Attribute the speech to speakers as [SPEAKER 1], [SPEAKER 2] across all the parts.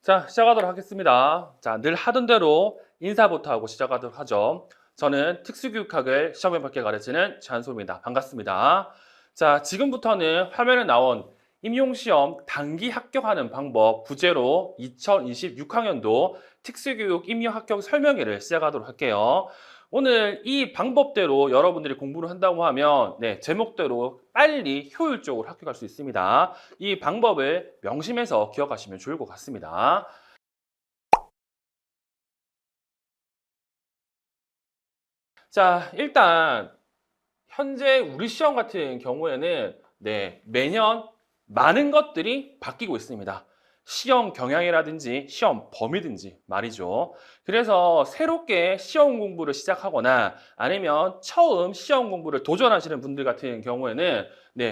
[SPEAKER 1] 자, 시작하도록 하겠습니다. 자, 늘 하던 대로 인사부터 하고 시작하도록 하죠. 저는 특수교육학을 시험에 받게 가르치는 잔소입니다. 반갑습니다. 자, 지금부터는 화면에 나온 임용시험 단기 합격하는 방법 부제로 2026학년도 특수교육 임용 합격 설명회를 시작하도록 할게요. 오늘 이 방법대로 여러분들이 공부를 한다고 하면 제목대로 빨리 효율적으로 합격할 수 있습니다. 이 방법을 명심해서 기억하시면 좋을 것 같습니다. 자, 일단 현재 우리 시험 같은 경우에는 매년 많은 것들이 바뀌고 있습니다. 시험 경향이라든지 시험 범위든지 말이죠. 그래서 새롭게 시험 공부를 시작하거나 아니면 처음 시험 공부를 도전하시는 분들 같은 경우에는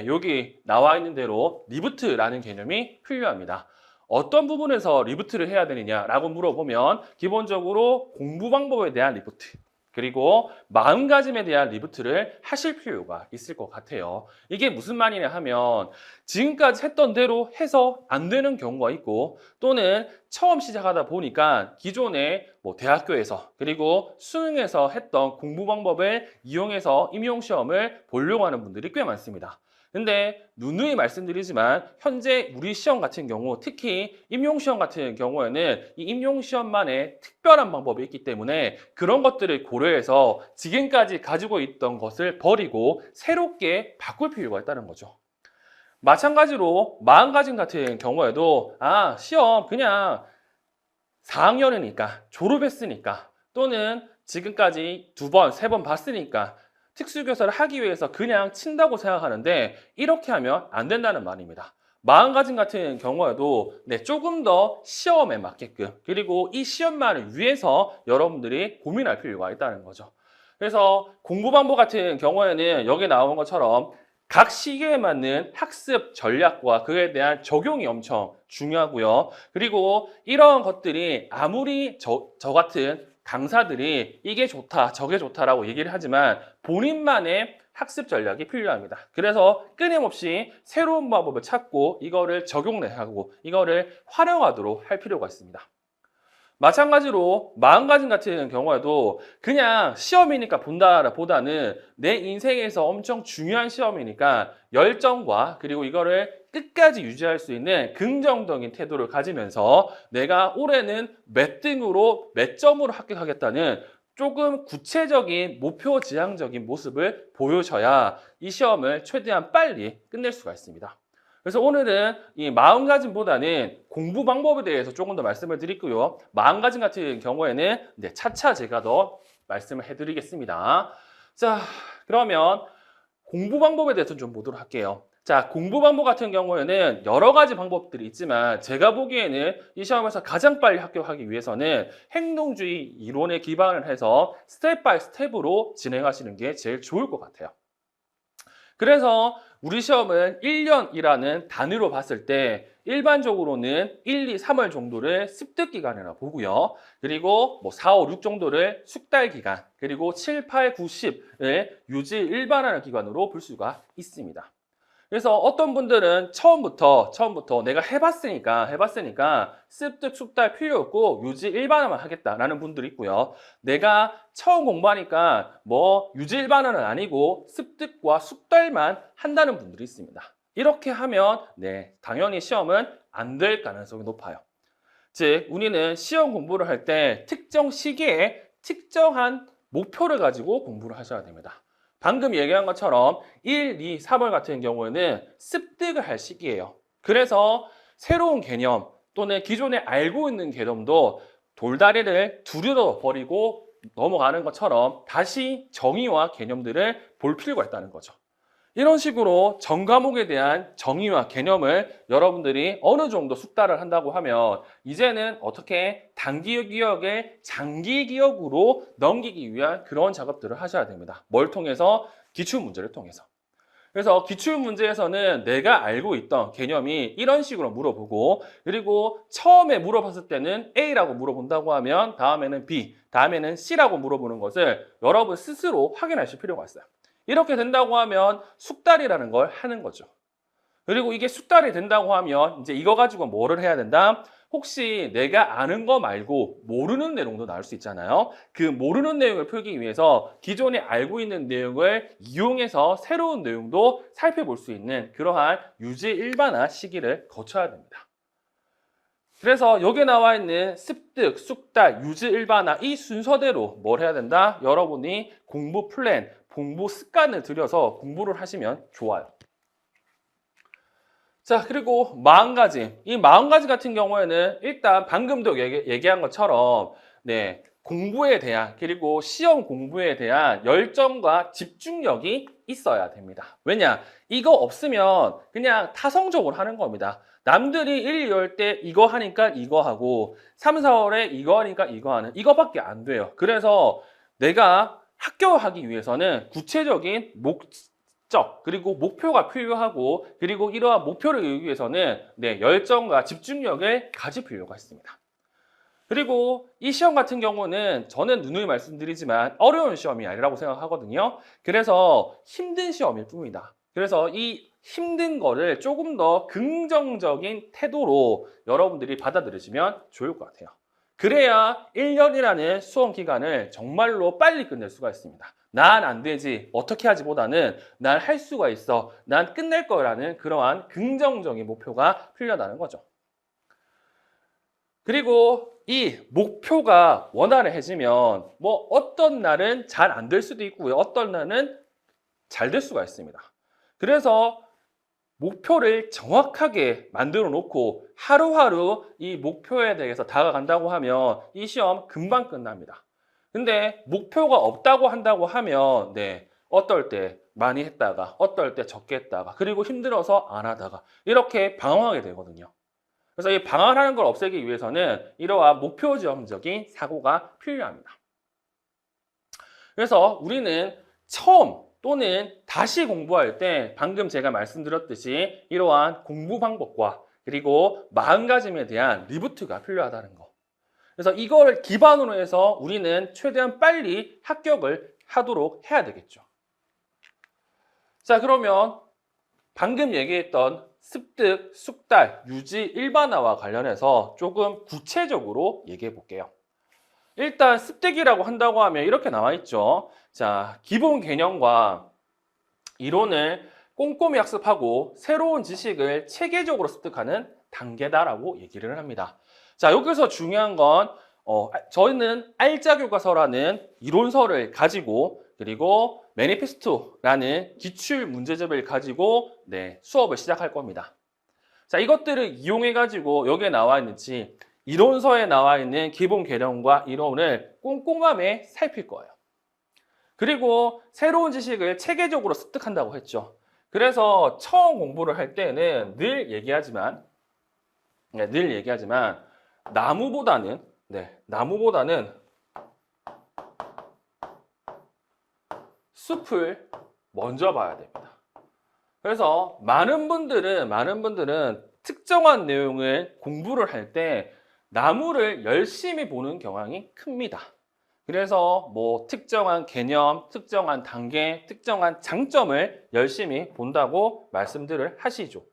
[SPEAKER 1] 여기 나와 있는 대로 리부트라는 개념이 필요합니다. 어떤 부분에서 리부트를 해야 되느냐라고 물어보면 기본적으로 공부 방법에 대한 리부트, 그리고 마음가짐에 대한 리부트를 하실 필요가 있을 것 같아요. 이게 무슨 말이냐 하면 지금까지 했던 대로 해서 안 되는 경우가 있고, 또는 처음 시작하다 보니까 기존에 대학교에서 그리고 수능에서 했던 공부 방법을 이용해서 임용시험을 보려고 하는 분들이 꽤 많습니다. 근데 누누이 말씀드리지만 현재 우리 시험 같은 경우, 특히 임용시험 같은 경우에는 이 임용시험만의 특별한 방법이 있기 때문에 그런 것들을 고려해서 지금까지 가지고 있던 것을 버리고 새롭게 바꿀 필요가 있다는 거죠. 마찬가지로 마음가짐 같은 경우에도 시험 그냥 4학년이니까 졸업했으니까, 또는 지금까지 두 번, 세 번 봤으니까 특수교사를 하기 위해서 그냥 친다고 생각하는데, 이렇게 하면 안 된다는 말입니다. 마음가짐 같은 경우에도 조금 더 시험에 맞게끔, 그리고 이 시험만을 위해서 여러분들이 고민할 필요가 있다는 거죠. 그래서 공부 방법 같은 경우에는 여기 나온 것처럼 각 시기에 맞는 학습 전략과 그에 대한 적용이 엄청 중요하고요. 그리고 이런 것들이 아무리 저 같은 강사들이 이게 좋다, 저게 좋다라고 얘기를 하지만 본인만의 학습 전략이 필요합니다. 그래서 끊임없이 새로운 방법을 찾고 이거를 적용하고 이거를 활용하도록 할 필요가 있습니다. 마찬가지로 마음가짐 같은 경우에도 그냥 시험이니까 본다 보다는 내 인생에서 엄청 중요한 시험이니까 열정과 그리고 이거를 끝까지 유지할 수 있는 긍정적인 태도를 가지면서 내가 올해는 몇 등으로 몇 점으로 합격하겠다는 조금 구체적인 목표 지향적인 모습을 보여줘야 이 시험을 최대한 빨리 끝낼 수가 있습니다. 그래서 오늘은 이 마음가짐보다는 공부 방법에 대해서 조금 더 말씀을 드리고요. 마음가짐 같은 경우에는 차차 제가 더 말씀을 해드리겠습니다. 자, 그러면 공부 방법에 대해서 좀 보도록 할게요. 자, 공부 방법 같은 경우에는 여러 가지 방법들이 있지만 제가 보기에는 이 시험에서 가장 빨리 합격하기 위해서는 행동주의 이론에 기반을 해서 스텝 바이 스텝으로 진행하시는 게 제일 좋을 것 같아요. 그래서 우리 시험은 1년이라는 단위로 봤을 때 일반적으로는 1, 2, 3월 정도를 습득 기간이라고 보고요. 그리고 4, 5, 6 정도를 숙달 기간, 그리고 7, 8, 9, 10을 유지 일반화하는 기간으로 볼 수가 있습니다. 그래서 어떤 분들은 처음부터 내가 해봤으니까 습득 숙달 필요 없고 유지 일반화만 하겠다라는 분들이 있고요. 내가 처음 공부하니까 유지 일반화는 아니고 습득과 숙달만 한다는 분들이 있습니다. 이렇게 하면 당연히 시험은 안 될 가능성이 높아요. 즉, 우리는 시험 공부를 할 때 특정 시기에 특정한 목표를 가지고 공부를 하셔야 됩니다. 방금 얘기한 것처럼 1, 2, 3월 같은 경우에는 습득을 할 시기예요. 그래서 새로운 개념 또는 기존에 알고 있는 개념도 돌다리를 두드려 버리고 넘어가는 것처럼 다시 정의와 개념들을 볼 필요가 있다는 거죠. 이런 식으로 전 과목에 대한 정의와 개념을 여러분들이 어느 정도 숙달을 한다고 하면 이제는 어떻게 단기 기억을 장기 기억으로 넘기기 위한 그런 작업들을 하셔야 됩니다. 뭘 통해서? 기출문제를 통해서. 그래서 기출문제에서는 내가 알고 있던 개념이 이런 식으로 물어보고, 그리고 처음에 물어봤을 때는 A라고 물어본다고 하면 다음에는 B, 다음에는 C라고 물어보는 것을 여러분 스스로 확인하실 필요가 있어요. 이렇게 된다고 하면 숙달이라는 걸 하는 거죠. 그리고 이게 숙달이 된다고 하면 이제 이거 가지고 뭐를 해야 된다? 혹시 내가 아는 거 말고 모르는 내용도 나올 수 있잖아요. 그 모르는 내용을 풀기 위해서 기존에 알고 있는 내용을 이용해서 새로운 내용도 살펴볼 수 있는 그러한 유지 일반화 시기를 거쳐야 됩니다. 그래서 여기 나와 있는 습득, 숙달, 유지 일반화 이 순서대로 뭘 해야 된다? 여러분이 공부 플랜, 공부 습관을 들여서 공부를 하시면 좋아요. 자, 그리고 마음가짐. 이 마음가짐 같은 경우에는 일단 방금도 얘기한 것처럼 네, 공부에 대한 그리고 시험 공부에 대한 열정과 집중력이 있어야 됩니다. 왜냐? 이거 없으면 그냥 타성적으로 하는 겁니다. 남들이 1, 2월 때 이거 하니까 이거 하고 3, 4월에 이거 하니까 이거 하는 이거밖에 안 돼요. 그래서 내가 합격하기 위해서는 구체적인 목적 그리고 목표가 필요하고 그리고 이러한 목표를 이루기 위해서는 네, 열정과 집중력을 가질 필요가 있습니다. 그리고 이 시험 같은 경우는 저는 누누이 말씀드리지만 어려운 시험이 아니라고 생각하거든요. 그래서 힘든 시험일 뿐입니다. 그래서 이 힘든 거를 조금 더 긍정적인 태도로 여러분들이 받아들이시면 좋을 것 같아요. 그래야 1년이라는 수험 기간을 정말로 빨리 끝낼 수가 있습니다. 난 안 되지, 어떻게 하지 보다는 난 할 수가 있어, 난 끝낼 거라는 그러한 긍정적인 목표가 필요하다는 거죠. 그리고 이 목표가 원활해지면 뭐 어떤 날은 잘 안 될 수도 있고요. 어떤 날은 잘 될 수가 있습니다. 그래서 목표를 정확하게 만들어 놓고 하루하루 이 목표에 대해서 다가간다고 하면 이 시험 금방 끝납니다. 근데 목표가 없다고 한다고 하면 네, 어떨 때 많이 했다가 어떨 때 적게 했다가 그리고 힘들어서 안 하다가 이렇게 방황하게 되거든요. 그래서 이 방황하는 걸 없애기 위해서는 이러한 목표지향적인 사고가 필요합니다. 그래서 우리는 처음 또는 다시 공부할 때 방금 제가 말씀드렸듯이 이러한 공부 방법과 그리고 마음가짐에 대한 리부트가 필요하다는 거. 그래서 이걸 기반으로 해서 우리는 최대한 빨리 합격을 하도록 해야 되겠죠. 자, 그러면 방금 얘기했던 습득, 숙달, 유지, 일반화와 관련해서 조금 구체적으로 얘기해 볼게요. 일단 습득이라고 한다고 하면 이렇게 나와 있죠. 자, 기본 개념과 이론을 꼼꼼히 학습하고 새로운 지식을 체계적으로 습득하는 단계다라고 얘기를 합니다. 자, 여기서 중요한 건 저희는 알짜 교과서라는 이론서를 가지고 그리고 매니페스토라는 기출 문제집을 가지고 네, 수업을 시작할 겁니다. 자, 이것들을 이용해 가지고 여기에 나와 있는지 이론서에 나와 있는 기본 개념과 이론을 꼼꼼하게 살필 거예요. 그리고 새로운 지식을 체계적으로 습득한다고 했죠. 그래서 처음 공부를 할 때는 늘 얘기하지만 나무보다는 숲을 먼저 봐야 됩니다. 그래서 많은 분들은 특정한 내용을 공부를 할 때 나무를 열심히 보는 경향이 큽니다. 그래서 뭐 특정한 개념, 특정한 단계, 특정한 장점을 열심히 본다고 말씀들을 하시죠.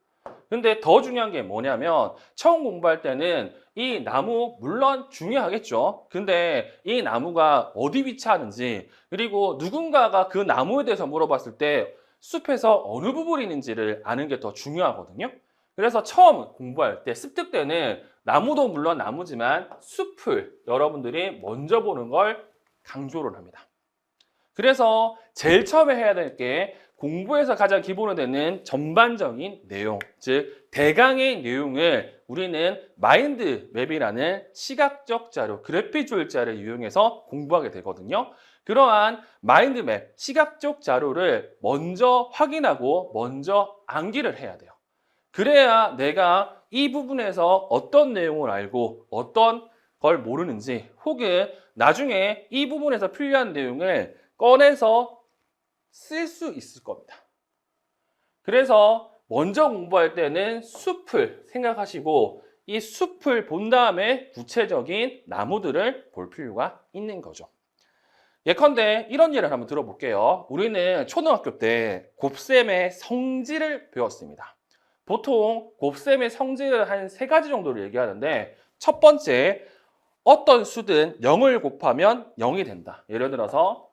[SPEAKER 1] 근데 더 중요한 게 뭐냐면 처음 공부할 때는 이 나무 물론 중요하겠죠. 근데 이 나무가 어디 위치하는지 그리고 누군가가 그 나무에 대해서 물어봤을 때 숲에서 어느 부분이 있는지를 아는 게 더 중요하거든요. 그래서 처음 공부할 때 습득 때는 나무도 물론 나무지만 숲을 여러분들이 먼저 보는 걸 강조를 합니다. 그래서 제일 처음에 해야 될 게 공부에서 가장 기본으로 되는 전반적인 내용, 즉 대강의 내용을 우리는 마인드 맵이라는 시각적 자료, 그래픽 조율자를 이용해서 공부하게 되거든요. 그러한 마인드 맵, 시각적 자료를 먼저 확인하고 먼저 암기를 해야 돼요. 그래야 내가 이 부분에서 어떤 내용을 알고 어떤 걸 모르는지 혹은 나중에 이 부분에서 필요한 내용을 꺼내서 쓸 수 있을 겁니다. 그래서 먼저 공부할 때는 숲을 생각하시고 이 숲을 본 다음에 구체적인 나무들을 볼 필요가 있는 거죠. 예컨대 이런 예를 한번 들어볼게요. 우리는 초등학교 때 곱셈의 성질을 배웠습니다. 보통 곱셈의 성질을 한 세 가지 정도를 얘기하는데 첫 번째, 어떤 수든 0을 곱하면 0이 된다. 예를 들어서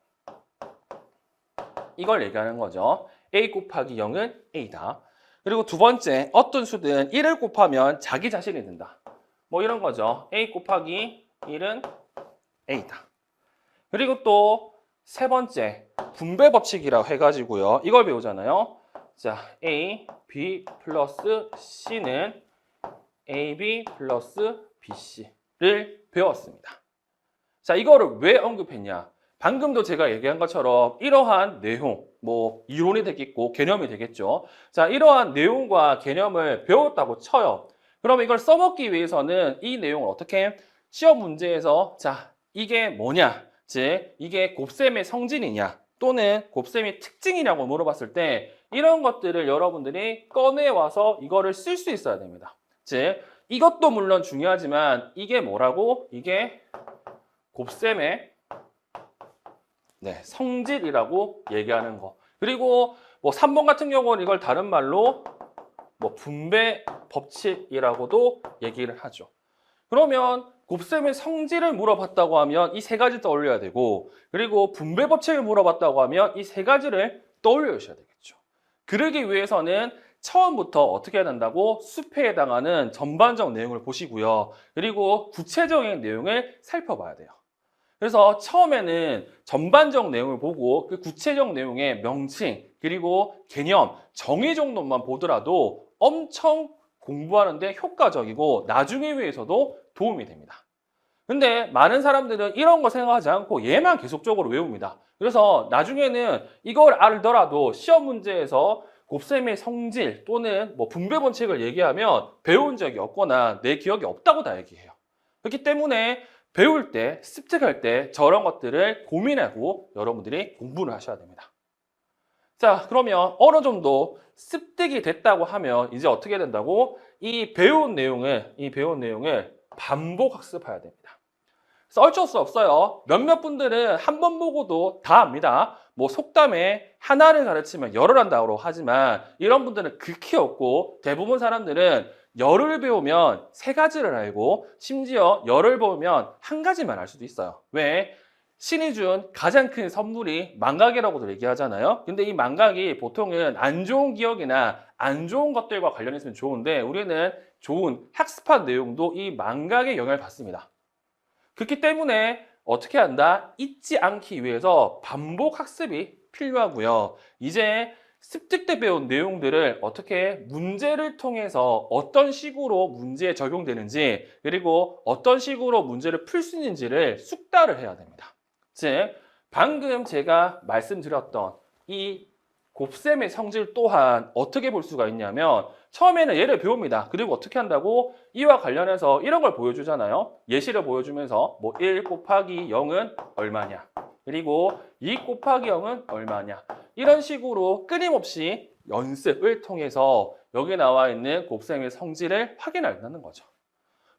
[SPEAKER 1] 이걸 얘기하는 거죠. a 곱하기 0은 a다. 그리고 두 번째, 어떤 수든 1을 곱하면 자기 자신이 된다. 뭐 이런 거죠. a 곱하기 1은 a다. 그리고 또 세 번째, 분배 법칙이라고 해가지고요. 이걸 배우잖아요. 자, a, b 플러스 c는 ab 플러스 bc를 배웠습니다. 자, 이거를 왜 언급했냐? 방금도 제가 얘기한 것처럼 이러한 내용, 뭐 이론이 되겠고 개념이 되겠죠. 자, 이러한 내용과 개념을 배웠다고 쳐요. 그럼 이걸 써먹기 위해서는 이 내용을 어떻게 시험 문제에서 자, 이게 뭐냐? 즉, 이게 곱셈의 성질이냐? 또는 곱셈의 특징이냐고 물어봤을 때 이런 것들을 여러분들이 꺼내와서 이거를 쓸 수 있어야 됩니다. 즉, 이것도 물론 중요하지만 이게 뭐라고? 이게 곱셈의 성질이라고 얘기하는 거. 그리고 뭐 3번 같은 경우는 이걸 다른 말로 뭐 분배 법칙이라고도 얘기를 하죠. 그러면 곱셈의 성질을 물어봤다고 하면 이 세 가지 떠올려야 되고, 그리고 분배 법칙을 물어봤다고 하면 이 세 가지를 떠올려 주셔야 되겠죠. 그러기 위해서는 처음부터 어떻게 해야 된다고? 숲에 해당하는 전반적 내용을 보시고요. 그리고 구체적인 내용을 살펴봐야 돼요. 그래서 처음에는 전반적 내용을 보고 그 구체적 내용의 명칭, 그리고 개념, 정의 정도만 보더라도 엄청 공부하는데 효과적이고 나중에 위해서도 도움이 됩니다. 근데 많은 사람들은 이런 거 생각하지 않고 얘만 계속적으로 외웁니다. 그래서 나중에는 이걸 알더라도 시험 문제에서 곱셈의 성질 또는 뭐 분배 법칙을 얘기하면 배운 적이 없거나 내 기억이 없다고 다 얘기해요. 그렇기 때문에 배울 때, 습득할 때 저런 것들을 고민하고 여러분들이 공부를 하셔야 됩니다. 자, 그러면 어느 정도 습득이 됐다고 하면 이제 어떻게 된다고? 이 배운 내용을 반복 학습해야 됩니다. 그래서 어쩔 수 없어요. 몇몇 분들은 한 번 보고도 다 압니다. 뭐 속담에 하나를 가르치면 열을 한다고 하지만 이런 분들은 극히 없고 대부분 사람들은 열을 배우면 세 가지를 알고 심지어 열을 배우면 한 가지만 알 수도 있어요. 왜? 신이 준 가장 큰 선물이 망각이라고도 얘기하잖아요. 근데 이 망각이 보통은 안 좋은 기억이나 안 좋은 것들과 관련했으면 좋은데 우리는 좋은 학습한 내용도 이 망각의 영향을 받습니다. 그렇기 때문에 어떻게 한다? 잊지 않기 위해서 반복 학습이 필요하고요. 이제 습득 때 배운 내용들을 어떻게 문제를 통해서 어떤 식으로 문제에 적용되는지 그리고 어떤 식으로 문제를 풀 수 있는지를 숙달을 해야 됩니다. 즉, 방금 제가 말씀드렸던 이 곱셈의 성질 또한 어떻게 볼 수가 있냐면 처음에는 얘를 배웁니다. 그리고 어떻게 한다고? 이와 관련해서 이런 걸 보여주잖아요. 예시를 보여주면서 뭐 1 곱하기 0은 얼마냐? 그리고 2 곱하기 0은 얼마냐? 이런 식으로 끊임없이 연습을 통해서 여기 나와 있는 곱셈의 성질을 확인한다는 거죠.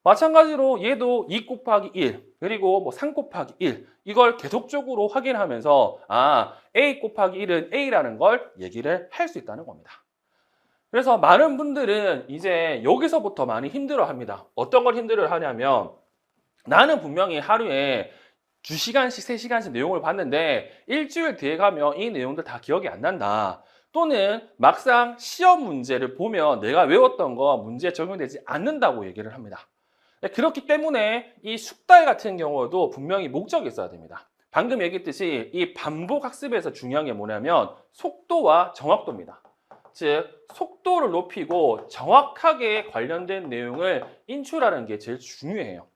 [SPEAKER 1] 마찬가지로 얘도 2 곱하기 1 그리고 뭐 3 곱하기 1 이걸 계속적으로 확인하면서 A 곱하기 1은 A라는 걸 얘기를 할 수 있다는 겁니다. 그래서 많은 분들은 이제 여기서부터 많이 힘들어합니다. 어떤 걸 힘들어하냐면 나는 분명히 하루에 2시간씩 3시간씩 내용을 봤는데 일주일 뒤에 가면 이 내용들 다 기억이 안 난다. 또는 막상 시험 문제를 보면 내가 외웠던 거 문제에 적용되지 않는다고 얘기를 합니다. 그렇기 때문에 이 숙달 같은 경우도 분명히 목적이 있어야 됩니다. 방금 얘기했듯이 이 반복 학습에서 중요한 게 뭐냐면 속도와 정확도입니다. 즉, 속도를 높이고 정확하게 관련된 내용을 인출하는 게 제일 중요해요.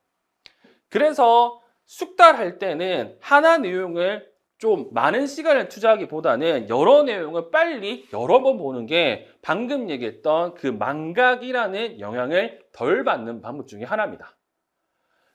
[SPEAKER 1] 그래서 숙달할 때는 하나 내용을 좀 많은 시간을 투자하기보다는 여러 내용을 빨리 여러 번 보는 게 방금 얘기했던 그 망각이라는 영향을 덜 받는 방법 중에 하나입니다.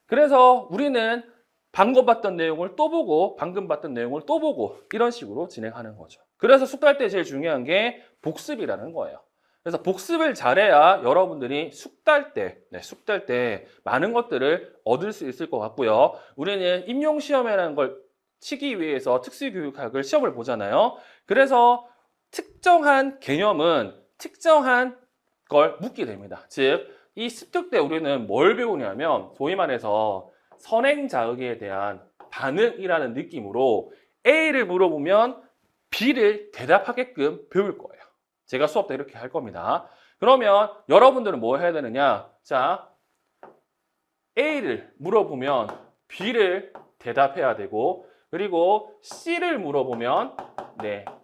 [SPEAKER 1] 그래서 우리는 방금 봤던 내용을 또 보고 방금 봤던 내용을 또 보고 이런 식으로 진행하는 거죠. 그래서 숙달 때 제일 중요한 게 복습이라는 거예요. 그래서 복습을 잘해야 여러분들이 숙달 때 많은 것들을 얻을 수 있을 것 같고요. 우리는 임용시험이라는 걸 치기 위해서 특수교육학을 시험을 보잖아요. 그래서 특정한 개념은 특정한 걸 묻게 됩니다. 즉, 이 습득 때 우리는 뭘 배우냐면 소위 말해서 선행자의에 대한 반응이라는 느낌으로 A를 물어보면 B를 대답하게끔 배울 거예요. 제가 수업 때 이렇게 할 겁니다. 그러면 여러분들은 뭐 해야 되느냐? 자, A를 물어보면 B를 대답해야 되고, 그리고 C를 물어보면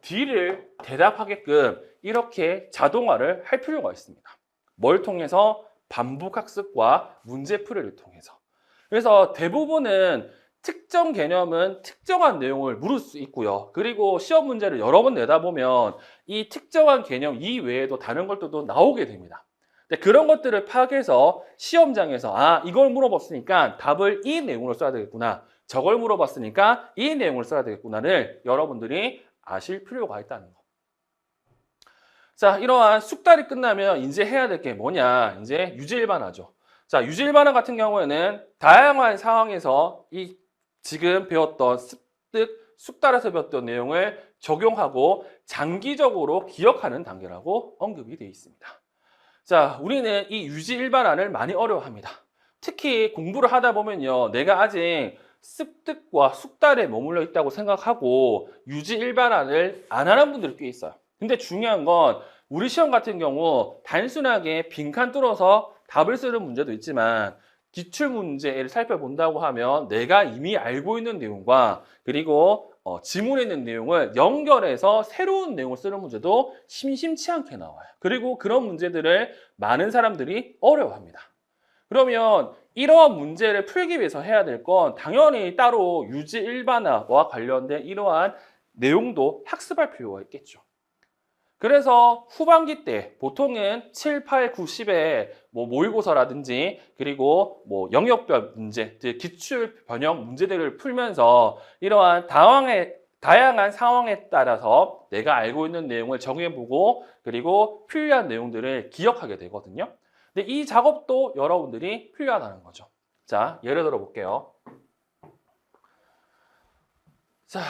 [SPEAKER 1] D를 대답하게끔 이렇게 자동화를 할 필요가 있습니다. 뭘 통해서? 반복학습과 문제풀이를 통해서. 그래서 대부분은 특정 개념은 특정한 내용을 물을 수 있고요. 그리고 시험 문제를 여러 번 내다 보면 이 특정한 개념 이외에도 다른 것들도 나오게 됩니다. 근데 그런 것들을 파악해서 시험장에서 이걸 물어봤으니까 답을 이 내용으로 써야 되겠구나. 저걸 물어봤으니까 이 내용을 써야 되겠구나를 여러분들이 아실 필요가 있다는 거. 자, 이러한 숙달이 끝나면 이제 해야 될 게 뭐냐? 이제 유지일반화죠. 자, 유지일반화 같은 경우에는 다양한 상황에서 이 지금 배웠던 습득, 숙달에서 배웠던 내용을 적용하고 장기적으로 기억하는 단계라고 언급이 되어 있습니다. 자, 우리는 이 유지일반화를 많이 어려워합니다. 특히 공부를 하다 보면요, 내가 아직 습득과 숙달에 머물러 있다고 생각하고 유지일반화를 안 하는 분들이 꽤 있어요. 근데 중요한 건 우리 시험 같은 경우 단순하게 빈칸 뚫어서 답을 쓰는 문제도 있지만 기출 문제를 살펴본다고 하면 내가 이미 알고 있는 내용과 그리고 지문에 있는 내용을 연결해서 새로운 내용을 쓰는 문제도 심심치 않게 나와요. 그리고 그런 문제들을 많은 사람들이 어려워합니다. 그러면 이러한 문제를 풀기 위해서 해야 될 건 당연히 따로 유지 일반화와 관련된 이러한 내용도 학습할 필요가 있겠죠. 그래서 후반기 때 보통은 7, 8, 9, 10에 모의고사라든지 그리고 영역별 문제, 기출 변형 문제들을 풀면서 이러한 다양한 상황에 따라서 내가 알고 있는 내용을 정해보고 그리고 필요한 내용들을 기억하게 되거든요. 근데 이 작업도 여러분들이 필요하다는 거죠. 자, 예를 들어 볼게요. 자,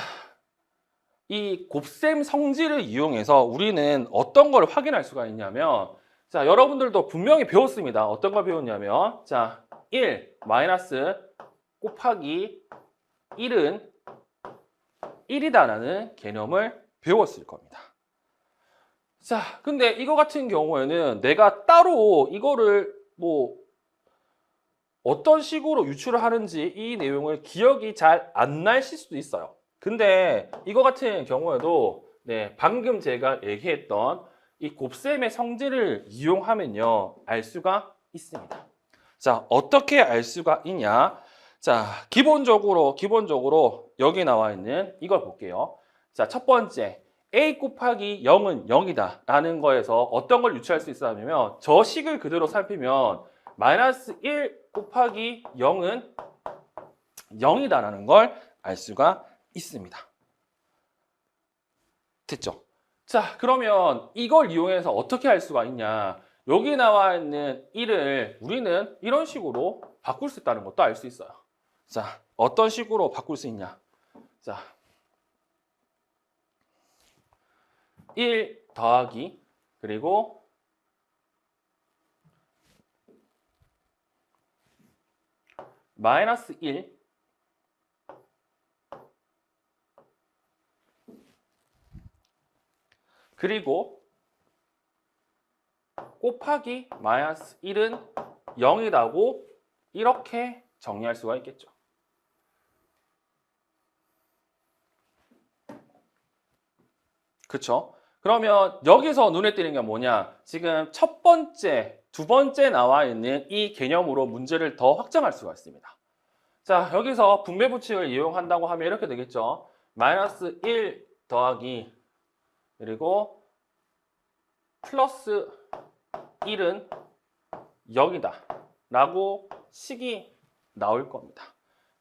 [SPEAKER 1] 이 곱셈 성질을 이용해서 우리는 어떤 걸 확인할 수가 있냐면, 자, 여러분들도 분명히 배웠습니다. 어떤 걸 배웠냐면, 자, 1 마이너스 곱하기 1은 1이다라는 개념을 배웠을 겁니다. 자, 근데 이거 같은 경우에는 내가 따로 이거를 어떤 식으로 유출을 하는지 이 내용을 기억이 잘 안 나실 수도 있어요. 근데 이거 같은 경우에도 방금 제가 얘기했던 이 곱셈의 성질을 이용하면요, 알 수가 있습니다. 자, 어떻게 알 수가 있냐? 자, 기본적으로 여기 나와 있는 이걸 볼게요. 자, 첫 번째, a 곱하기 0은 0이다 라는 거에서 어떤 걸 유추할 수 있냐면 저 식을 그대로 살피면 마이너스 1 곱하기 0은 0이다라는 걸 알 수가 있습니다. 됐죠? 자, 그러면 이걸 이용해서 어떻게 할 수가 있냐? 여기 나와 있는 1을 우리는 이런 식으로 바꿀 수 있다는 것도 알 수 있어요. 자, 어떤 식으로 바꿀 수 있냐? 자, 1 더하기 그리고 마이너스 1 그리고 곱하기 마이너스 1은 0이라고 이렇게 정리할 수가 있겠죠. 그렇죠? 그러면 여기서 눈에 띄는 게 뭐냐? 지금 첫 번째, 두 번째 나와 있는 이 개념으로 문제를 더 확장할 수가 있습니다. 자, 여기서 분배 법칙을 이용한다고 하면 이렇게 되겠죠. 마이너스 1 더하기 그리고 플러스 1은 0이다 라고 식이 나올 겁니다.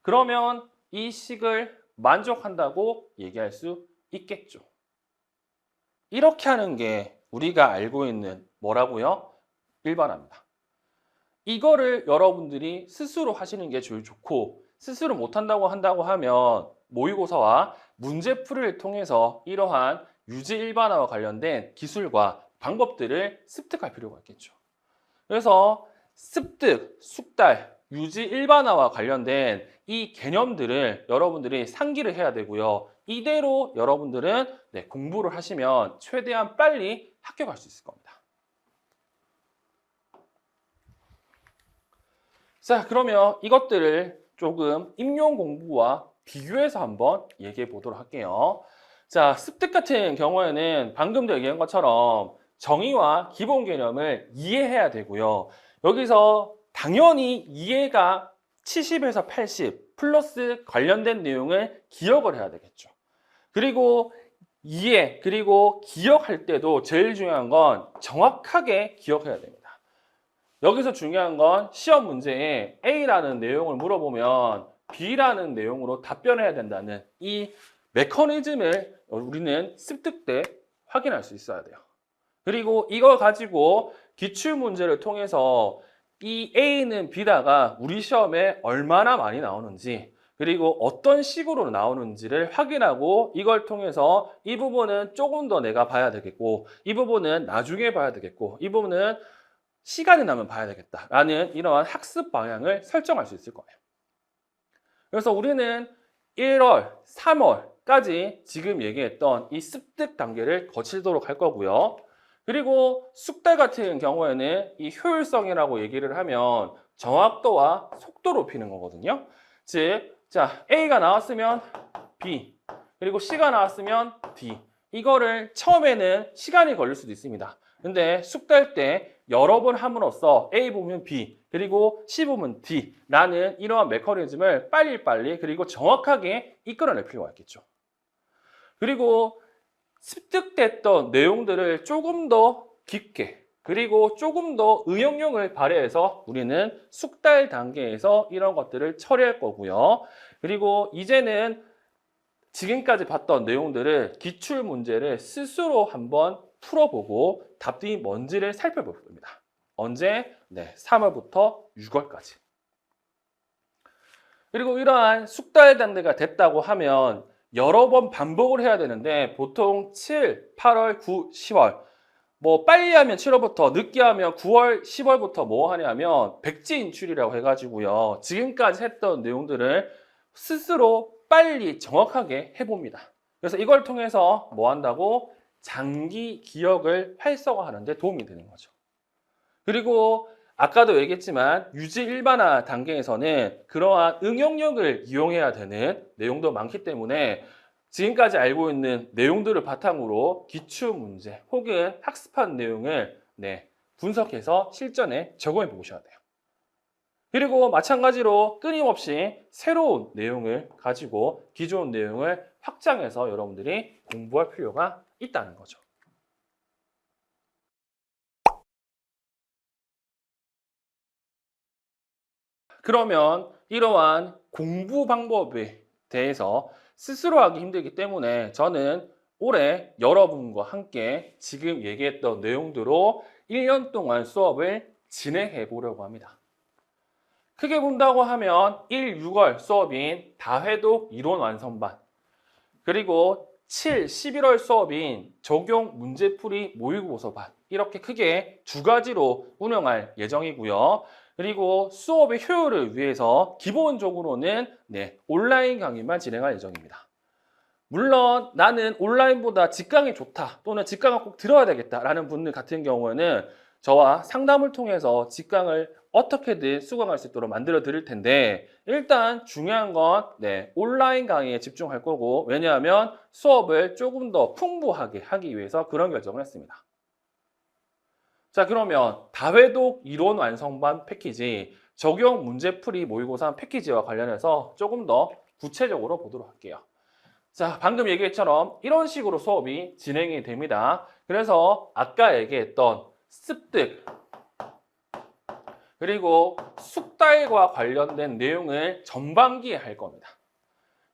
[SPEAKER 1] 그러면 이 식을 만족한다고 얘기할 수 있겠죠. 이렇게 하는 게 우리가 알고 있는 뭐라고요? 일반화입니다. 이거를 여러분들이 스스로 하시는 게 제일 좋고 스스로 못한다고 하면 모의고사와 문제풀이를 통해서 이러한 유지 일반화와 관련된 기술과 방법들을 습득할 필요가 있겠죠. 그래서 습득, 숙달, 유지 일반화와 관련된 이 개념들을 여러분들이 상기를 해야 되고요. 이대로 여러분들은 공부를 하시면 최대한 빨리 합격할 수 있을 겁니다. 자, 그러면 이것들을 조금 임용 공부와 비교해서 한번 얘기해 보도록 할게요. 자, 습득 같은 경우에는 방금도 얘기한 것처럼 정의와 기본 개념을 이해해야 되고요. 여기서 당연히 이해가 70에서 80 플러스 관련된 내용을 기억을 해야 되겠죠. 그리고 이해, 그리고 기억할 때도 제일 중요한 건 정확하게 기억해야 됩니다. 여기서 중요한 건 시험 문제에 A라는 내용을 물어보면 B라는 내용으로 답변해야 된다는 이 메커니즘을 우리는 습득 때 확인할 수 있어야 돼요. 그리고 이걸 가지고 기출문제를 통해서 이 A는 B다가 우리 시험에 얼마나 많이 나오는지, 그리고 어떤 식으로 나오는지를 확인하고 이걸 통해서 이 부분은 조금 더 내가 봐야 되겠고, 이 부분은 나중에 봐야 되겠고, 이 부분은 시간이 나면 봐야 되겠다라는 이러한 학습 방향을 설정할 수 있을 거예요. 그래서 우리는 1월, 3월까지 지금 얘기했던 이 습득 단계를 거치도록 할 거고요. 그리고 숙달 같은 경우에는 이 효율성이라고 얘기를 하면 정확도와 속도를 높이는 거거든요. 즉, 자, A가 나왔으면 B, 그리고 C가 나왔으면 D. 이거를 처음에는 시간이 걸릴 수도 있습니다. 근데 숙달 때 여러 번 함으로써 A 보면 B, 그리고 C 보면 D라는 이러한 메커니즘을 빨리빨리 그리고 정확하게 이끌어낼 필요가 있겠죠. 그리고 습득됐던 내용들을 조금 더 깊게 그리고 조금 더 응용력을 발휘해서 우리는 숙달 단계에서 이런 것들을 처리할 거고요. 그리고 이제는 지금까지 봤던 내용들을 기출 문제를 스스로 한번 풀어보고 답이 뭔지를 살펴볼 겁니다. 언제? 네, 3월부터 6월까지. 그리고 이러한 숙달 단계가 됐다고 하면 여러 번 반복을 해야 되는데 보통 7, 8월, 9, 10월 뭐 빨리 하면 7월부터 늦게 하면 9월, 10월부터 뭐 하냐면 백지 인출이라고 해가지고요. 지금까지 했던 내용들을 스스로 빨리 정확하게 해봅니다. 그래서 이걸 통해서 뭐 한다고? 장기 기억을 활성화하는 데 도움이 되는 거죠. 그리고 아까도 얘기했지만 유지 일반화 단계에서는 그러한 응용력을 이용해야 되는 내용도 많기 때문에 지금까지 알고 있는 내용들을 바탕으로 기출 문제 혹은 학습한 내용을 분석해서 실전에 적용해 보셔야 돼요. 그리고 마찬가지로 끊임없이 새로운 내용을 가지고 기존 내용을 확장해서 여러분들이 공부할 필요가 있다는 거죠. 그러면 이러한 공부 방법에 대해서 스스로 하기 힘들기 때문에 저는 올해 여러분과 함께 지금 얘기했던 내용대로 1년 동안 수업을 진행해 보려고 합니다. 크게 본다고 하면 1, 6월 수업인 다회독 이론 완성반, 그리고 7, 11월 수업인 적용 문제풀이 모의고사반, 이렇게 크게 두 가지로 운영할 예정이고요. 그리고 수업의 효율을 위해서 기본적으로는 온라인 강의만 진행할 예정입니다. 물론 나는 온라인보다 직강이 좋다 또는 직강을 꼭 들어야 되겠다라는 분들 같은 경우에는 저와 상담을 통해서 직강을 어떻게든 수강할 수 있도록 만들어 드릴 텐데 일단 중요한 건 온라인 강의에 집중할 거고, 왜냐하면 수업을 조금 더 풍부하게 하기 위해서 그런 결정을 했습니다. 자, 그러면 다회독 이론 완성반 패키지, 적용 문제풀이 모의고사 패키지와 관련해서 조금 더 구체적으로 보도록 할게요. 자, 방금 얘기했처럼 이런 식으로 수업이 진행이 됩니다. 그래서 아까 얘기했던 습득 그리고 숙달과 관련된 내용을 전반기에 할 겁니다.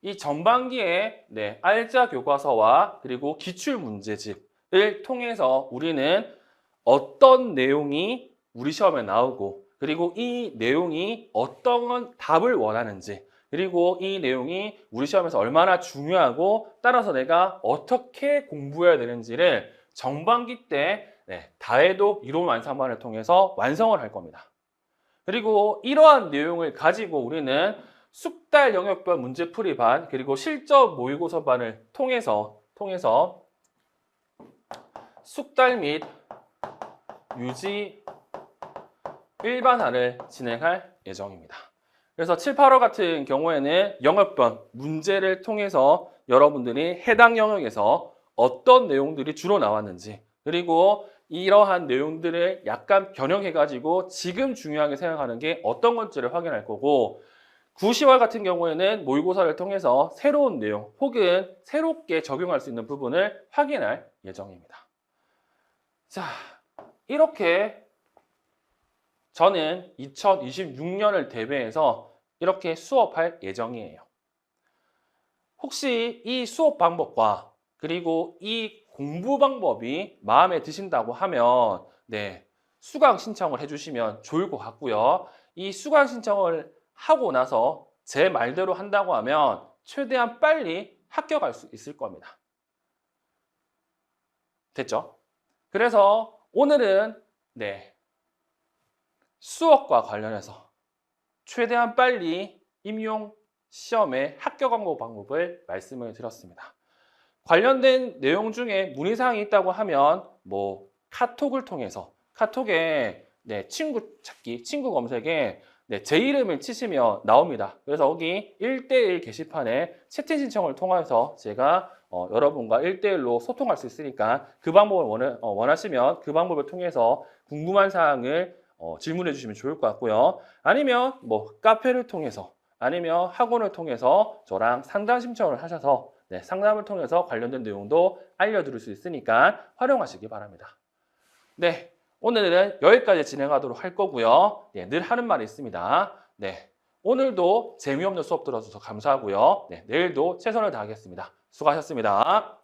[SPEAKER 1] 이 전반기에 알짜 교과서와 그리고 기출 문제집을 통해서 우리는 어떤 내용이 우리 시험에 나오고, 그리고 이 내용이 어떤 답을 원하는지, 그리고 이 내용이 우리 시험에서 얼마나 중요하고 따라서 내가 어떻게 공부해야 되는지를 정반기 때 다해도 이론 완성반을 통해서 완성을 할 겁니다. 그리고 이러한 내용을 가지고 우리는 숙달 영역별 문제풀이반 그리고 실전 모의고사반을 통해서 숙달 및 유지 일반화를 진행할 예정입니다. 그래서 7, 8월 같은 경우에는 영역별 문제를 통해서 여러분들이 해당 영역에서 어떤 내용들이 주로 나왔는지 그리고 이러한 내용들을 약간 변형해가지고 지금 중요하게 생각하는 게 어떤 건지를 확인할 거고 9, 10월 같은 경우에는 모의고사를 통해서 새로운 내용 혹은 새롭게 적용할 수 있는 부분을 확인할 예정입니다. 자, 이렇게 저는 2026년을 대비해서 이렇게 수업할 예정이에요. 혹시 이 수업 방법과 그리고 이 공부 방법이 마음에 드신다고 하면 수강 신청을 해주시면 좋을 것 같고요. 이 수강 신청을 하고 나서 제 말대로 한다고 하면 최대한 빨리 합격할 수 있을 겁니다. 됐죠? 그래서 오늘은 수업과 관련해서 최대한 빨리 임용 시험에 합격 광고 방법을 말씀을 드렸습니다. 관련된 내용 중에 문의사항이 있다고 하면 카톡을 통해서 카톡에 친구 찾기, 친구 검색에 제 이름을 치시면 나옵니다. 그래서 여기 1대1 게시판에 채팅 신청을 통해서 제가 여러분과 1대1로 소통할 수 있으니까 그 방법을 원하시면 그 방법을 통해서 궁금한 사항을 질문해 주시면 좋을 것 같고요. 아니면 카페를 통해서 아니면 학원을 통해서 저랑 상담 신청을 하셔서 상담을 통해서 관련된 내용도 알려드릴 수 있으니까 활용하시기 바랍니다. 오늘은 여기까지 진행하도록 할 거고요. 늘 하는 말이 있습니다. 오늘도 재미없는 수업 들어줘서 감사하고요. 내일도 최선을 다하겠습니다. 수고하셨습니다.